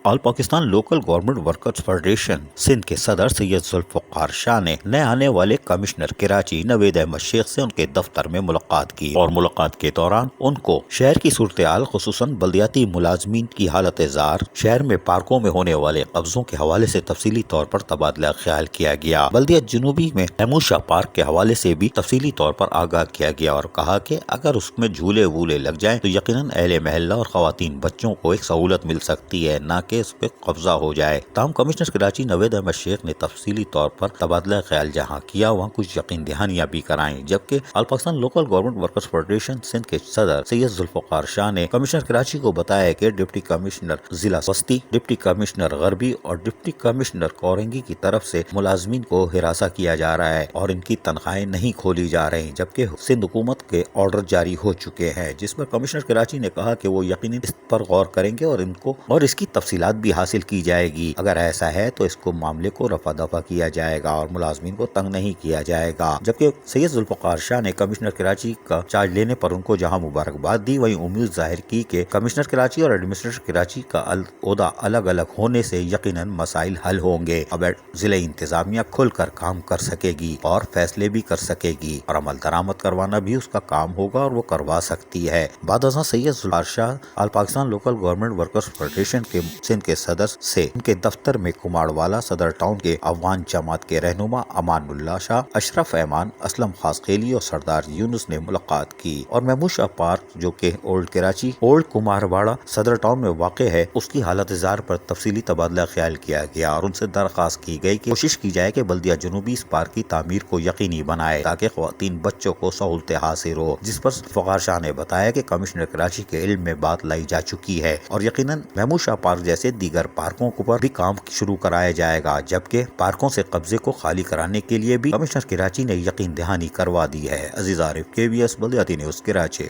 All Pakistan local government workers federation Sindh के सदर सैयद जुल्फ़िकार शाह ने नए आने वाले कमिश्नर कराची नवेद अहमद शेख से उनके दफ्तर में मुलाकात की और मुलाकात के दौरान उनको शहर की सूरत-ए-हाल खुसूसन बल्दियाती मुलाजमीन की हालत जार, शहर में पार्कों में होने वाले कब्जों के हवाले से तफसीली तौर पर तबादला ख्याल किया गया। बल्दिया जनूबी में महमूद शाह पार्क के हवाले से भी तफसीली तौर पर आगाह किया गया और कहा कि अगर उसमें झूले वूले लग जाएं तो यकीनन अहले महल्ला और खवातीन बच्चों को एक सहूलत मिल सकती है, न कि इस पे कब्जा हो जाए। ताहम कमिश्नर कराची नवेद अहमद शेख ने तफसीली तौर पर तबादला ख्याल जहाँ किया वहाँ कुछ यकीन दहानियाँ भी कराई, जबकि all Pakistan local government workers federation Sindh के सदर सैयद जुल्फ़िकार शाह ने कमिश्नर कराची को बताया कि डिप्टी कमिश्नर जिला वस्ती, डिप्टी कमिश्नर गरबी और डिप्टी कमिश्नर कोरंगी की तरफ से मुलाजमीन को हिरासा किया जा रहा है और इनकी तनख्वाहें नहीं खोली जा रही, जबकि सिंध हुकूमत के ऑर्डर जारी हो चुके हैं, जिस पर कमिश्नर कराची ने कहा कि वो यकीनन इस पर गौर करेंगे और इसकी तफसीलात भी हासिल की जाएगी। अगर ऐसा है तो इसको मामले को रफा दफा किया जाएगा और मुलाजमीन को तंग नहीं किया जाएगा। जबकि सैयद जुल्फ़िकार शाह ने कमिश्नर कराची का चार्ज लेने पर उनको जहां मुबारकबाद दी, वहीं उम्मीद जाहिर की कि कमिश्नर कराची और एडमिनिस्ट्रेटर कराची का ओहदा अलग अलग होने से यकीनन मसाइल हल होंगे। अब जिले इंतजामिया खुल कर काम कर सकेगी और फैसले भी कर सकेगी और अमल दरामद करवाना भी उसका काम होगा और वो करवा सकती है। बाद Syed Zulfiqar Shah all Pakistan local government workers federation के सिंध के सदस्य से उनके दफ्तर में कुमारवाला सदर टाउन के अफगान जमात के रहनुमा अमानुल्लाह शाह, अशरफ ऐमान, असलम खासखेली और सरदार यूनुस ने मुलाकात की और महमूद शाह पार्क जो के ओल्ड कराची ओल्ड कुमारवाड़ा सदर टाउन में वाक़े है उसकी हालत जार पर तफसीली तबादला ख्याल किया गया और उनसे दरख्वास्त की गई कि कोशिश की जाए कि बल्दिया जनूबी इस पार्क की तामीर को यकीनी बनाए ताकि ख्वातीन बच्चों को सहूलतें हासिल हो, जिस पर जुल्फ़िकार शाह ने बताया कि कमिश्नर कराची के इल्म में बात लाई जा चुकी है और यकीनन महमूद शाह पार्क जैसे दीगर पार्कों पर भी काम शुरू कराया जाएगा, जबकि पार्कों से कब्जे को खाली कराने के लिए भी कमिश्नर कराची ने यकीन दहानी करवा दी है। अजीज आरिफ, KBS बल्दियाती न्यूज़ कराची।